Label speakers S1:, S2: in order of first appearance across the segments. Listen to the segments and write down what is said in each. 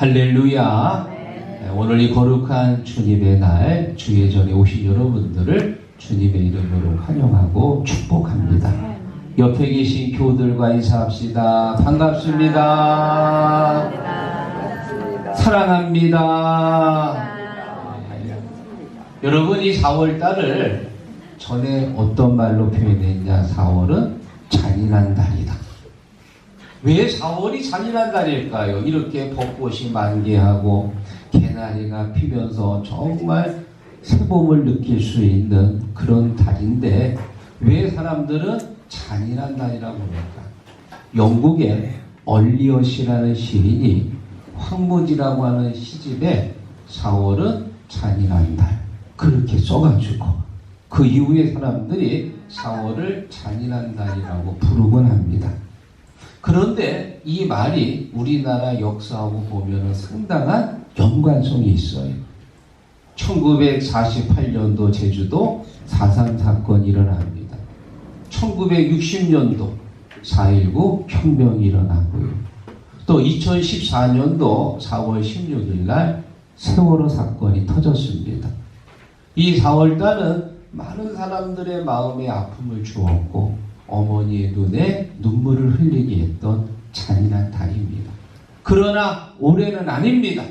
S1: 할렐루야. 네, 오늘 이 거룩한 주님의 날, 주의 전에 오신 여러분들을 주님의 이름으로 환영하고 축복합니다. 옆에 계신 교우들과 인사합시다. 반갑습니다. 사랑합니다. 여러분, 이 4월달을 전에 어떤 말로 표현했냐? 4월은 잔인한 달이다. 왜 4월이 잔인한 달일까요? 이렇게 벚꽃이 만개하고 개나리가 피면서 정말 새봄을 느낄 수 있는 그런 달인데 왜 사람들은 잔인한 달이라고 합니까? 영국의 얼리엇이라는 시인이 황무지라고 하는 시집에 4월은 잔인한 달 그렇게 써가지고 그 이후에 사람들이 4월을 잔인한 달이라고 부르곤 합니다. 그런데 이 말이 우리나라 역사하고 보면 상당한 연관성이 있어요. 1948년도 제주도 4.3 사건이 일어납니다. 1960년도 4.19 혁명이 일어나고요. 또 2014년도 4월 16일 날 세월호 사건이 터졌습니다. 이 4월달은 많은 사람들의 마음에 아픔을 주었고 어머니의 눈에 눈물을 흘리게 했던 잔인한 달입니다. 그러나 올해는 아닙니다.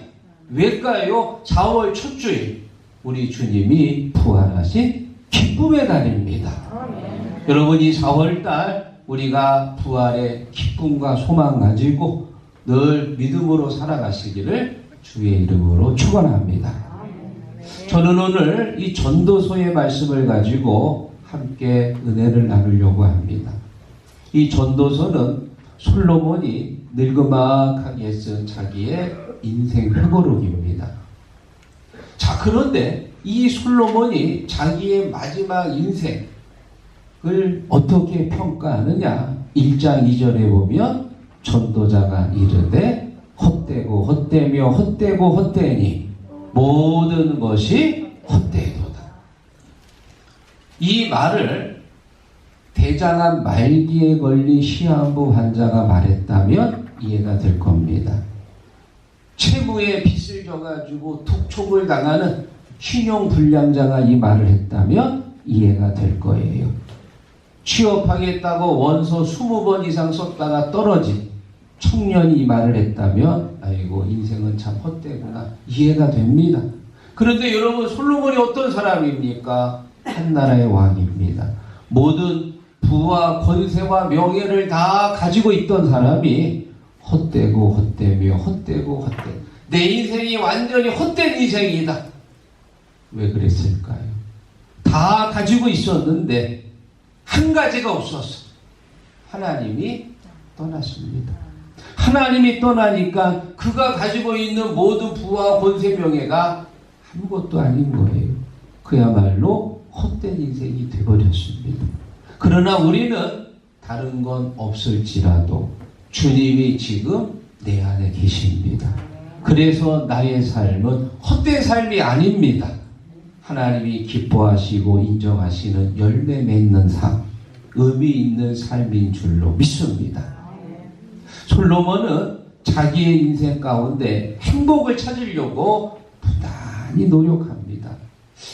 S1: 왜일까요? 4월 첫 주일 우리 주님이 부활하신 기쁨의 달입니다. 여러분, 이 4월달 우리가 부활의 기쁨과 소망 가지고 늘 믿음으로 살아가시기를 주의 이름으로 축원합니다. 저는 오늘 이 전도서의 말씀을 가지고 함께 은혜를 나누려고 합니다. 이 전도서는 솔로몬이 늙어막하게 쓴 자기의 인생 회고록입니다. 자, 그런데 이 솔로몬이 자기의 마지막 인생을 어떻게 평가하느냐? 1장 2절에 보면 전도자가 이르되 헛되고 헛되며 헛되고 헛되니 모든 것이 헛되도다. 이 말을 대장암 말기에 걸린 시한부 환자가 말했다면 이해가 될 겁니다. 채무에 빚을 져가지고 독촉을 당하는 신용불량자가 이 말을 했다면 이해가 될 거예요. 취업하겠다고 원서 20번 이상 썼다가 떨어진 청년이 이 말을 했다면 아이고 인생은 참 헛되구나 이해가 됩니다. 그런데 여러분, 솔로몬이 어떤 사람입니까? 한 나라의 왕입니다. 모든 부와 권세와 명예를 다 가지고 있던 사람이 헛되고 헛되며 헛되고 헛되 내 인생이 완전히 헛된 인생이다. 왜 그랬을까요? 다 가지고 있었는데 한 가지가 없었어. 하나님이 떠났습니다. 하나님이 떠나니까 그가 가지고 있는 모든 부와 권세 명예가 아무것도 아닌 거예요. 그야말로 헛된 인생이 되어버렸습니다. 그러나 우리는 다른 건 없을지라도 주님이 지금 내 안에 계십니다. 그래서 나의 삶은 헛된 삶이 아닙니다. 하나님이 기뻐하시고 인정하시는 열매 맺는 삶, 의미 있는 삶인 줄로 믿습니다. 솔로몬은 자기의 인생 가운데 행복을 찾으려고 부단히 노력합니다.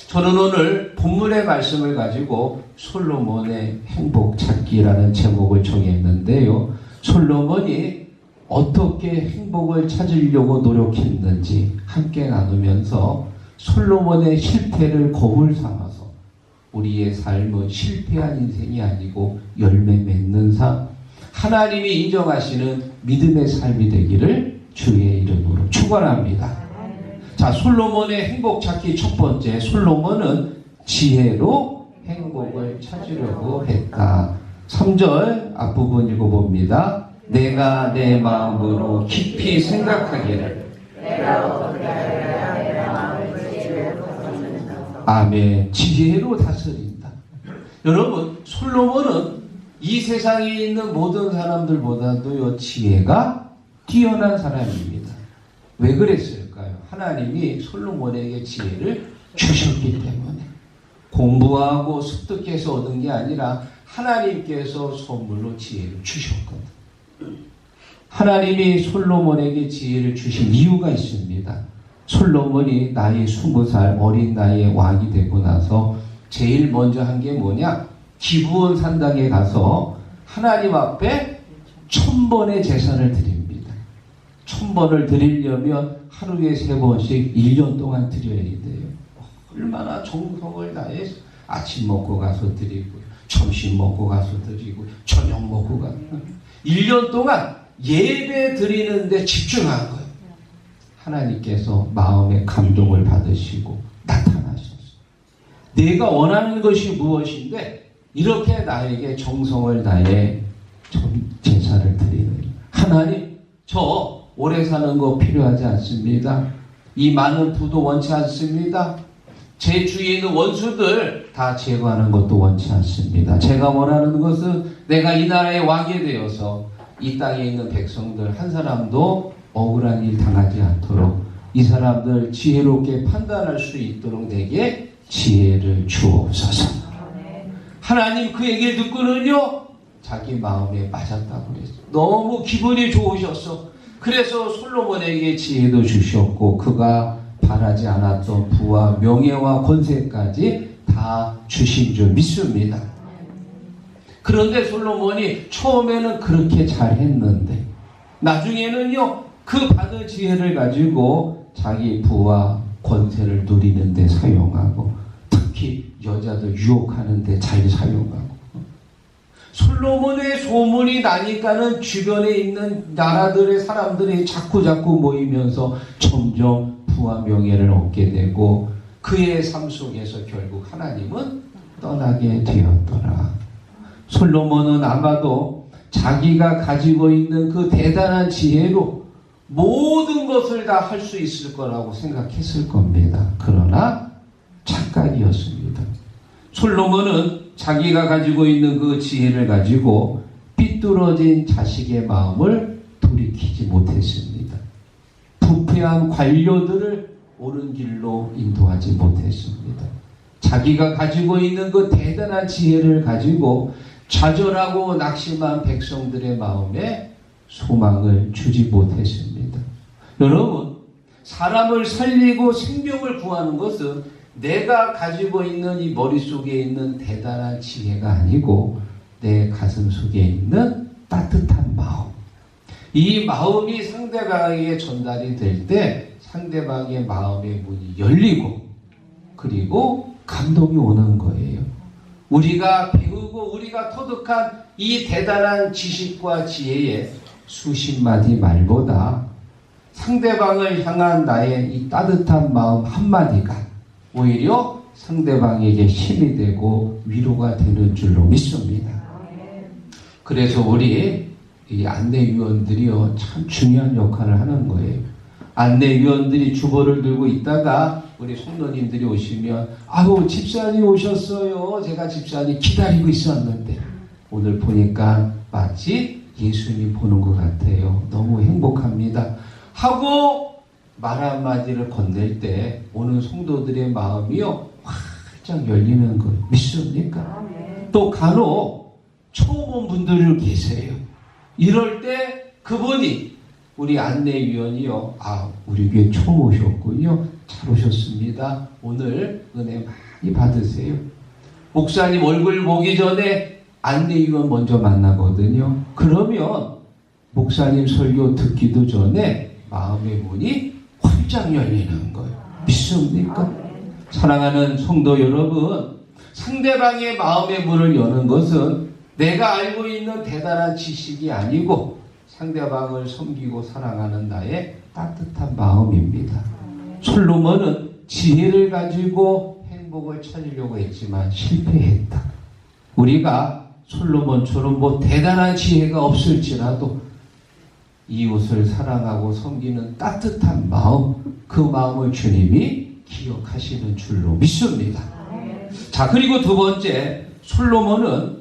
S1: 저는 오늘 본문의 말씀을 가지고 솔로몬의 행복 찾기라는 제목을 정했는데요. 솔로몬이 어떻게 행복을 찾으려고 노력했는지 함께 나누면서 솔로몬의 실패를 거울 삼아서 우리의 삶은 실패한 인생이 아니고 열매 맺는 삶, 하나님이 인정하시는 믿음의 삶이 되기를 주의 이름으로 축원합니다. 자, 솔로몬의 행복 찾기 첫 번째, 솔로몬은 지혜로 행복을 찾으려고 했다. 3절 앞부분 읽어봅니다. 내가 내 마음으로 깊이 생각하기를 아멘. 지혜로 다스린다. 여러분, 솔로몬은 이 세상에 있는 모든 사람들보다도 지혜가 뛰어난 사람입니다. 왜 그랬을까요? 하나님이 솔로몬에게 지혜를 주셨기 때문에 공부하고 습득해서 얻은 게 아니라 하나님께서 선물로 지혜를 주셨거든. 하나님이 솔로몬에게 지혜를 주신 이유가 있습니다. 솔로몬이 나이 20살 어린 나이에 왕이 되고 나서 제일 먼저 한 게 뭐냐? 기브온 산당에 가서 하나님 앞에 1000번의 제사를 드립니다. 1000번을 드리려면 하루에 3번씩 1년 동안 드려야 돼요. 얼마나 정성을 다해서 아침 먹고 가서 드리고, 점심 먹고 가서 드리고, 저녁 먹고 가서 1년 동안 예배 드리는데 집중한 거예요. 하나님께서 마음의 감동을 받으시고 나타나셨어요. 내가 원하는 것이 무엇인데 이렇게 나에게 정성을 다해 제사를 드리는 하나님, 저 오래 사는 거 필요하지 않습니다. 이 많은 부도 원치 않습니다. 제 주위에 있는 원수들 다 제거하는 것도 원치 않습니다. 제가 원하는 것은 내가 이 나라의 왕이 되어서 이 땅에 있는 백성들 한 사람도 억울한 일 당하지 않도록 이 사람들 지혜롭게 판단할 수 있도록 내게 지혜를 주옵소서. 하나님 그 얘기를 듣고는요, 자기 마음에 맞았다고 했어요. 너무 기분이 좋으셨어. 그래서 솔로몬에게 지혜도 주셨고 그가 바라지 않았던 부와 명예와 권세까지 다 주신 줄 믿습니다. 그런데 솔로몬이 처음에는 그렇게 잘했는데 나중에는요, 그 받은 지혜를 가지고 자기 부와 권세를 누리는 데 사용하고 특히 여자들 유혹하는 데 잘 사용하고 솔로몬의 소문이 나니까는 주변에 있는 나라들의 사람들이 자꾸 모이면서 점점 부와 명예를 얻게 되고 그의 삶 속에서 결국 하나님은 떠나게 되었더라. 솔로몬은 아마도 자기가 가지고 있는 그 대단한 지혜로 모든 것을 다 할 수 있을 거라고 생각했을 겁니다. 그러나 착각이었습니다. 솔로몬은 자기가 가지고 있는 그 지혜를 가지고 삐뚤어진 자식의 마음을 돌이키지 못했습니다. 부패한 관료들을 옳은 길로 인도하지 못했습니다. 자기가 가지고 있는 그 대단한 지혜를 가지고 좌절하고 낙심한 백성들의 마음에 소망을 주지 못했습니다. 여러분, 사람을 살리고 생명을 구하는 것은 내가 가지고 있는 이 머릿속에 있는 대단한 지혜가 아니고 내 가슴 속에 있는 따뜻한 마음. 이 마음이 상대방에게 전달이 될 때 상대방의 마음의 문이 열리고 그리고 감동이 오는 거예요. 우리가 배우고 우리가 터득한 이 대단한 지식과 지혜의 수십 마디 말보다 상대방을 향한 나의 이 따뜻한 마음 한마디가 오히려 상대방에게 힘이 되고 위로가 되는 줄로 믿습니다. 그래서 우리 이 안내위원들이요, 참 중요한 역할을 하는 거예요. 안내위원들이 주보를 들고 있다가 우리 성도님들이 오시면 아유, 집사님 오셨어요. 제가 집사님 기다리고 있었는데 오늘 보니까 마치 예수님 보는 것 같아요. 너무 행복합니다. 하고 말 한마디를 건넬 때 오는 성도들의 마음이요, 활짝 열리는 거 믿습니까? 또 간혹 처음 온 분들이 계세요. 이럴 때 그분이 우리 안내위원이요, 아, 우리 교회 처음 오셨군요. 잘 오셨습니다. 오늘 은혜 많이 받으세요. 목사님 얼굴 보기 전에 안내위원 먼저 만나거든요. 그러면 목사님 설교 듣기도 전에 마음의 문이 활짝 열리는 거예요. 믿습니까? 사랑하는 성도 여러분, 상대방의 마음의 문을 여는 것은 내가 알고 있는 대단한 지식이 아니고 상대방을 섬기고 사랑하는 나의 따뜻한 마음입니다. 솔로몬은 지혜를 가지고 행복을 찾으려고 했지만 실패했다. 우리가 솔로몬처럼 뭐 대단한 지혜가 없을지라도 이웃을 사랑하고 섬기는 따뜻한 마음, 그 마음을 주님이 기억하시는 줄로 믿습니다. 자, 그리고 두 번째, 솔로몬은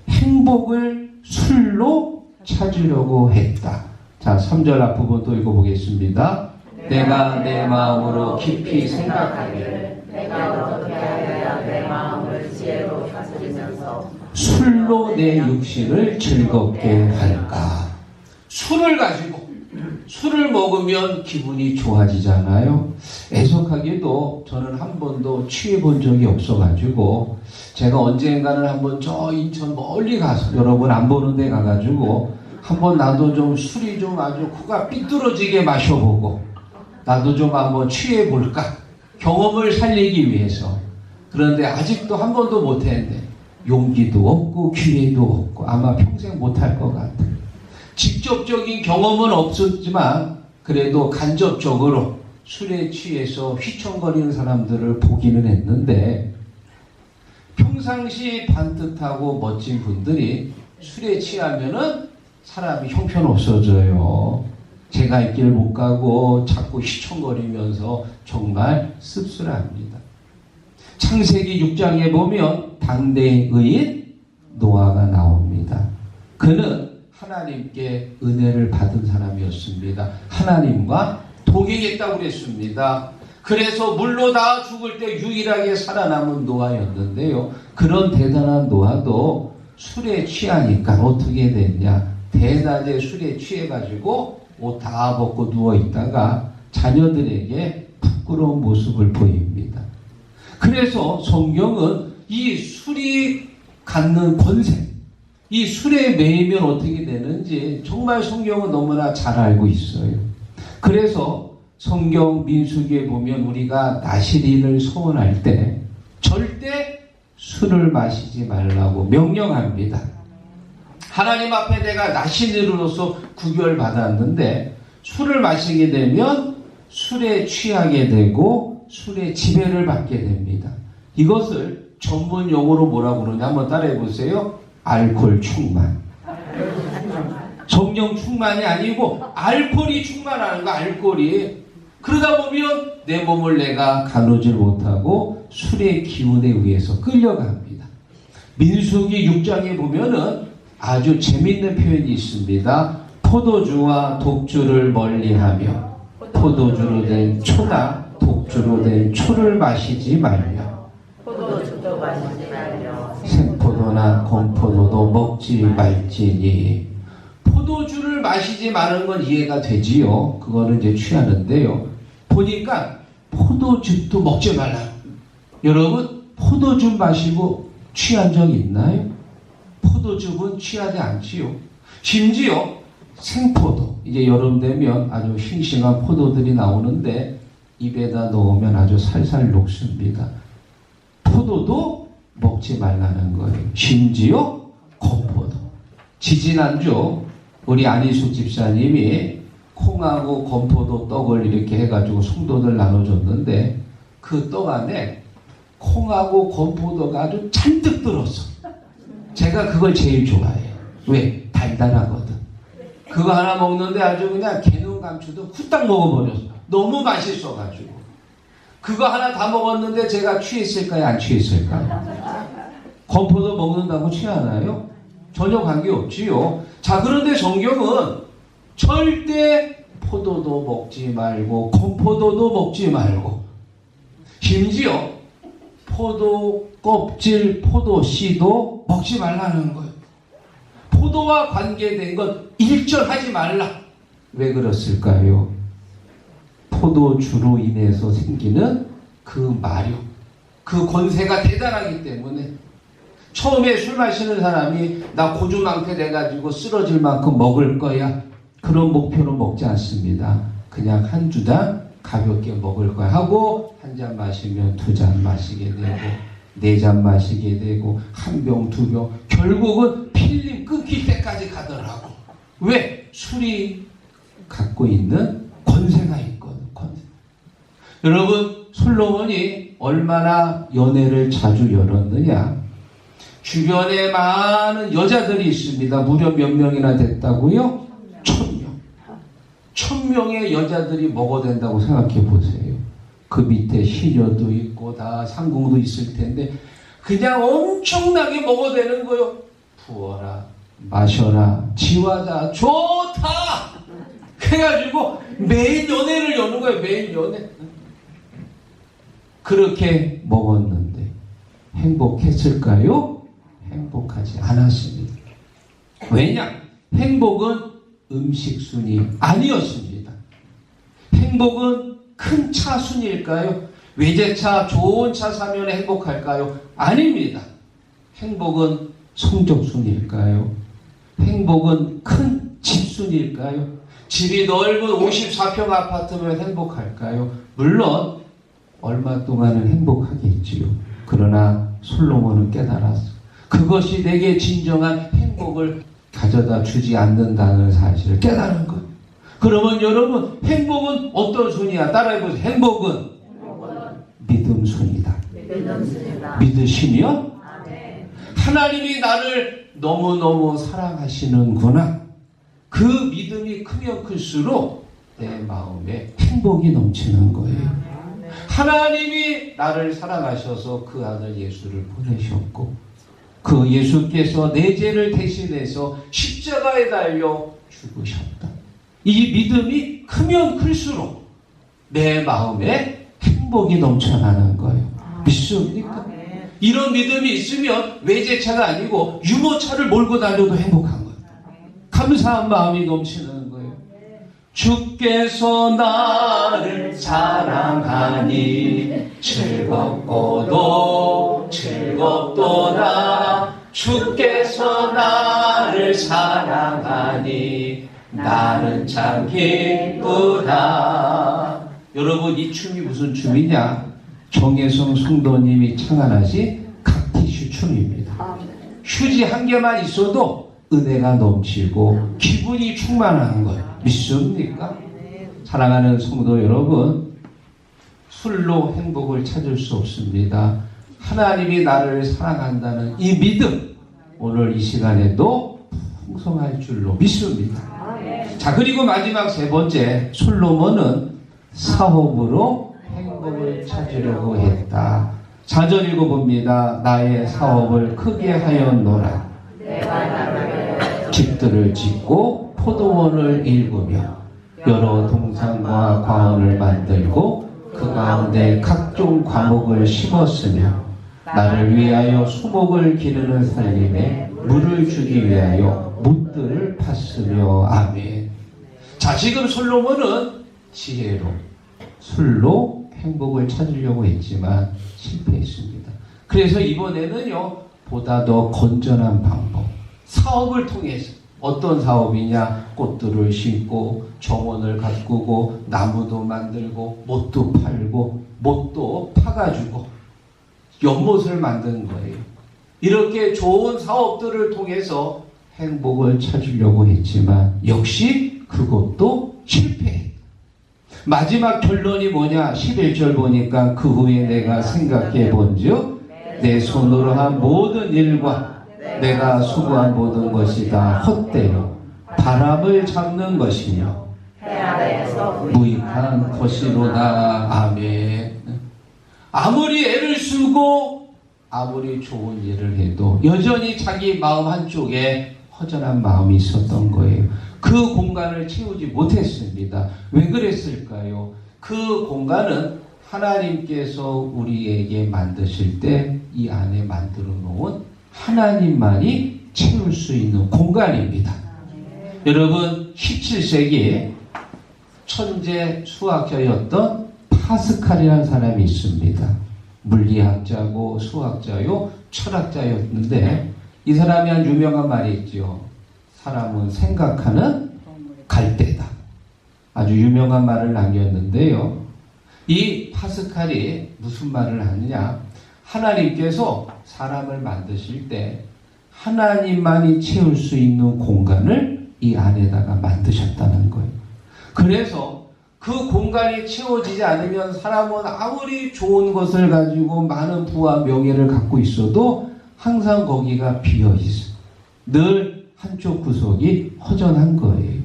S1: 행복을 술로 찾으려고 했다. 자, 3절 앞부분 또 읽어보겠습니다. 내가 내 마음으로 깊이 생각하기를 내가 어떻게 하여야 내 마음을 지혜로 다스리면서 술로 내 육신을 즐겁게 할까. 술을 가지고 술을 먹으면 기분이 좋아지잖아요. 애석하게도 저는 한 번도 취해 본 적이 없어가지고 제가 언젠가는 한번 저 인천 멀리 가서 여러분 안 보는 데 가가지고 한번 나도 좀 술이 좀 아주 코가 삐뚤어지게 마셔보고 나도 좀 한번 취해볼까 경험을 살리기 위해서. 그런데 아직도 한 번도 못했는데 용기도 없고 기회도 없고 아마 평생 못할 것 같아요. 직접적인 경험은 없었지만 그래도 간접적으로 술에 취해서 휘청거리는 사람들을 보기는 했는데 평상시 반듯하고 멋진 분들이 술에 취하면은 사람이 형편없어져요. 제가 갈 길 못 가고 자꾸 휘청거리면서 정말 씁쓸합니다. 창세기 6장에 보면 당대의 의인 노아가 나옵니다. 그는 하나님께 은혜를 받은 사람이었습니다. 하나님과 동행했다고 그랬습니다. 그래서 물로 다 죽을 때 유일하게 살아남은 노아였는데요. 그런 대단한 노아도 술에 취하니까 어떻게 됐냐. 대낮에 술에 취해가지고 옷 다 벗고 누워있다가 자녀들에게 부끄러운 모습을 보입니다. 그래서 성경은 이 술이 갖는 권세, 이 술에 매이면 어떻게 되는지 정말 성경은 너무나 잘 알고 있어요. 그래서 성경 민수기에 보면 우리가 나시린을 소원할 때 절대 술을 마시지 말라고 명령합니다. 하나님 앞에 내가 나시린으로서 구별받았는데 술을 마시게 되면 술에 취하게 되고 술에 지배를 받게 됩니다. 이것을 전문 용어로 뭐라고 그러냐 한번 따라해 보세요. 알코올 충만. 성령 충만이 아니고 알코올이 충만하는 거. 알코올이 그러다 보면 내 몸을 내가 가누질 못하고 술의 기운에 의해서 끌려갑니다. 민수기 6장에 보면은 아주 재밌는 표현이 있습니다. 포도주와 독주를 멀리하며 포도주로 된 초나 독주로 된 초를 마시지 말며
S2: 포도주도 마시지 말며
S1: 생포도나 건포도도 먹지 말지니. 포도주를 마시지 마는 건 이해가 되지요. 그거는 이제 취하는데요. 보니까 포도즙도 먹지 말라. 여러분 포도즙 마시고 취한 적 있나요? 포도즙은 취하지 않지요. 심지어 생포도, 이제 여름 되면 아주 싱싱한 포도들이 나오는데 입에다 넣으면 아주 살살 녹습니다. 포도도 먹지 말라는 거예요. 심지어 건포도. 지지난주 우리 안희숙 집사님이 콩하고 건포도 떡을 이렇게 해가지고 성도들 나눠줬는데 그 떡 안에 콩하고 건포도가 아주 잔뜩 들었어. 제가 그걸 제일 좋아해요. 왜? 달달하거든. 그거 하나 먹는데 아주 그냥 개눈 감추도 후딱 먹어버렸어. 너무 맛있어가지고. 그거 하나 다 먹었는데 제가 취했을까요? 안 취했을까요? 건포도 먹는다고 취하나요? 전혀 관계없지요. 자, 그런데 성경은 절대 포도도 먹지 말고 건포도도 먹지 말고 심지어 포도 껍질, 포도 씨도 먹지 말라는 거예요. 포도와 관계된 것 일절하지 말라. 왜 그랬을까요? 포도주로 인해서 생기는 그 마력, 그 권세가 대단하기 때문에 처음에 술 마시는 사람이 나 고주망태 돼가지고 쓰러질 만큼 먹을 거야. 그런 목표로 먹지 않습니다. 그냥 한 주당 가볍게 먹을 거야 하고 한 잔 마시면 두 잔 마시게 되고 네 잔 마시게 되고 한 병, 두 병 결국은 필름 끊길 때까지 가더라고. 왜? 술이 갖고 있는 권세가 있거든. 권세. 여러분 솔로몬이 얼마나 연애를 자주 열었느냐. 주변에 많은 여자들이 있습니다. 무려 몇 명이나 됐다고요? 1000명. 1000명의 여자들이 먹어댄다고 생각해 보세요. 그 밑에 시녀도 있고 다 상궁도 있을 텐데 그냥 엄청나게 먹어대는 거요. 부어라, 마셔라, 지화자, 좋다! 그래가지고 매일 연애를 여는 거예요. 매일 연애. 그렇게 먹었는데 행복했을까요? 행복하지 않았습니다. 왜냐? 행복은 음식순이 아니었습니다. 행복은 큰 차순일까요? 외제차, 좋은 차 사면 행복할까요? 아닙니다. 행복은 성적순일까요? 행복은 큰 집순일까요? 집이 넓은 54평 아파트면 행복할까요? 물론 얼마 동안은 행복하겠지요. 그러나 솔로몬은 깨달았어. 그것이 내게 진정한 행복을 가져다 주지 않는다는 사실을 깨달은 거예요. 그러면 여러분, 행복은 어떤 순이야? 따라해보세요. 행복은 믿음 순이다. 믿으시며 하나님이 나를 너무너무 사랑하시는구나. 그 믿음이 크면 클수록 내 마음에 행복이 넘치는 거예요. 하나님이 나를 사랑하셔서 그 아들 예수를 보내셨고 그 예수께서 내 죄를 대신해서 십자가에 달려 죽으셨다. 이 믿음이 크면 클수록 내 마음에 행복이 넘쳐나는 거예요. 믿습니까? 이런 믿음이 있으면 외제차가 아니고 유모차를 몰고 다녀도 행복한 거예요. 감사한 마음이 넘치는 거예요. 주께서 나를 사랑하니 즐겁고도 즐겁도다. 주께서 나를 사랑하니 나는 참 기쁘다. 여러분, 이 춤이 무슨 춤이냐? 정혜성 성도님이 창안하신 각티슈 춤입니다. 휴지 한 개만 있어도 은혜가 넘치고 기분이 충만한 거예요. 믿습니까? 사랑하는 성도 여러분, 술로 행복을 찾을 수 없습니다. 하나님이 나를 사랑한다는 이 믿음, 오늘 이 시간에도 풍성할 줄로 믿습니다. 자, 그리고 마지막 세 번째, 솔로몬은 사업으로 행복을 찾으려고 했다. 4절 읽어봅니다. 나의 사업을 크게 하였노라. 집들을 짓고 포도원을 일구며 여러 동산과 과원을 만들고 그 가운데 각종 과목을 심었으며 나를 위하여 수목을 기르는 살림에 물을 주기 위하여 묻들을 팠으며. 아멘. 자, 지금 솔로몬은 지혜로 술로 행복을 찾으려고 했지만 실패했습니다. 그래서 이번에는요, 보다 더 건전한 방법, 사업을 통해서. 어떤 사업이냐? 꽃들을 심고 정원을 가꾸고 나무도 만들고 못도 팔고 못도 파가지고 연못을 만든 거예요. 이렇게 좋은 사업들을 통해서 행복을 찾으려고 했지만 역시 그것도 실패했다. 마지막 결론이 뭐냐? 11절 보니까 그 후에 내가 생각해 본즉 내 손으로 한 모든 일과 내가 수고한 모든 것이 다 헛되요 바람을 잡는 것이며 무익한 것이로다. 아멘. 아무리 애를 쓰고 아무리 좋은 일을 해도 여전히 자기 마음 한쪽에 허전한 마음이 있었던 거예요. 그 공간을 채우지 못했습니다. 왜 그랬을까요? 그 공간은 하나님께서 우리에게 만드실 때 이 안에 만들어 놓은 하나님만이 채울 수 있는 공간입니다. 여러분, 17세기에 천재 수학자였던 파스칼이라는 사람이 있습니다. 물리학자고 수학자요 철학자였는데 이 사람이 한 유명한 말이 있죠. 사람은 생각하는 갈대다. 아주 유명한 말을 남겼는데요. 이 파스칼이 무슨 말을 하느냐? 하나님께서 사람을 만드실 때 하나님만이 채울 수 있는 공간을 이 안에다가 만드셨다는 거예요. 그래서 그 공간이 채워지지 않으면 사람은 아무리 좋은 것을 가지고 많은 부와 명예를 갖고 있어도 항상 거기가 비어 있어. 늘 한쪽 구석이 허전한 거예요.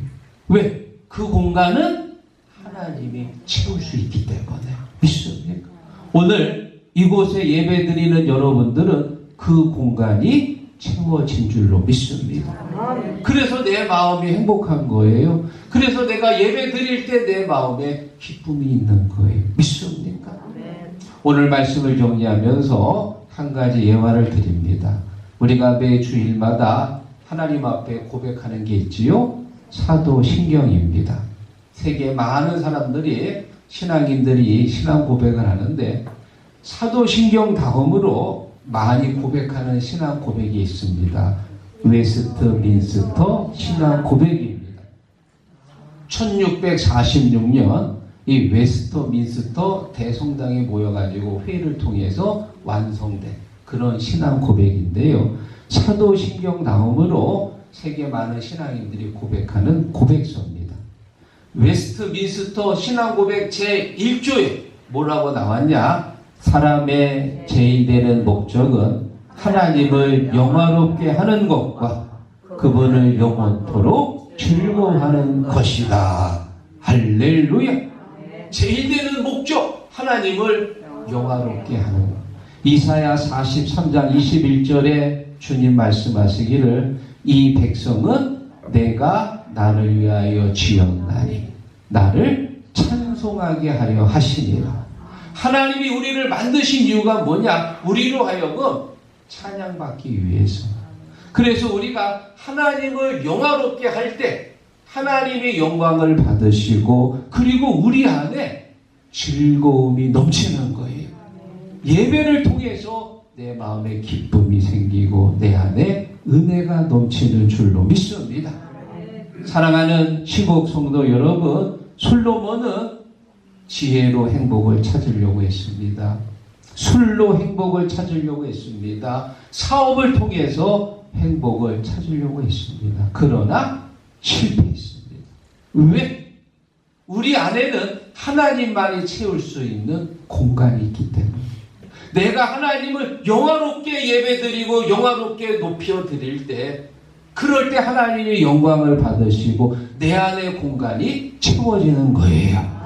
S1: 왜? 그 공간은 하나님이 채울 수 있기 때문에. 믿습니까? 오늘 이곳에 예배드리는 여러분들은 그 공간이 채워진 줄로 믿습니다. 그래서 내 마음이 행복한 거예요. 그래서 내가 예배드릴 때 내 마음에 기쁨이 있는 거예요. 믿습니까? 오늘 말씀을 정리하면서 한 가지 예화를 드립니다. 우리가 매 주일마다 하나님 앞에 고백하는 게 있지요. 사도신경입니다. 세계 많은 사람들이 신앙인들이 신앙 고백을 하는데 사도신경 다음으로 많이 고백하는 신앙 고백이 있습니다. 웨스트민스터 신앙 고백입니다. 1646년 이 웨스트민스터 대성당에 모여가지고 회의를 통해서 완성된 그런 신앙 고백인데요. 사도신경 다음으로 세계 많은 신앙인들이 고백하는 고백서입니다. 웨스트민스터 신앙 고백 제1조에 뭐라고 나왔냐? 사람의 제일 되는 목적은 하나님을 영화롭게 하는 것과 그분을 영원토록 즐거워하는 것이다. 할렐루야. 제일 되는 목적 하나님을 영화롭게 하는 것. 이사야 43장 21절에 주님 말씀하시기를 이 백성은 내가 나를 위하여 지었나니 나를 찬송하게 하려 하시니라. 하나님이 우리를 만드신 이유가 뭐냐? 우리로 하여금 찬양받기 위해서. 그래서 우리가 하나님을 영화롭게 할 때 하나님의 영광을 받으시고 그리고 우리 안에 즐거움이 넘치는 거예요. 예배를 통해서 내 마음에 기쁨이 생기고 내 안에 은혜가 넘치는 줄로 믿습니다. 사랑하는 시국 성도 여러분, 솔로몬은 지혜로 행복을 찾으려고 했습니다. 술로 행복을 찾으려고 했습니다. 사업을 통해서 행복을 찾으려고 했습니다. 그러나 실패했습니다. 왜? 우리 안에는 하나님만이 채울 수 있는 공간이 있기 때문에 내가 하나님을 영화롭게 예배드리고 영화롭게 높여드릴 때 그럴 때 하나님의 영광을 받으시고 내 안의 공간이 채워지는 거예요.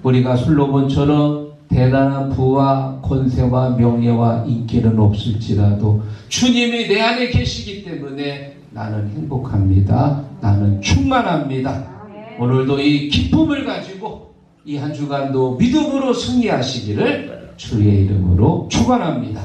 S1: 우리가 솔로몬처럼 대단한 부와 권세와 명예와 인기는 없을지라도 주님이 내 안에 계시기 때문에 나는 행복합니다. 나는 충만합니다. 오늘도 이 기쁨을 가지고 이 한 주간도 믿음으로 승리하시기를 주의 이름으로 축원합니다.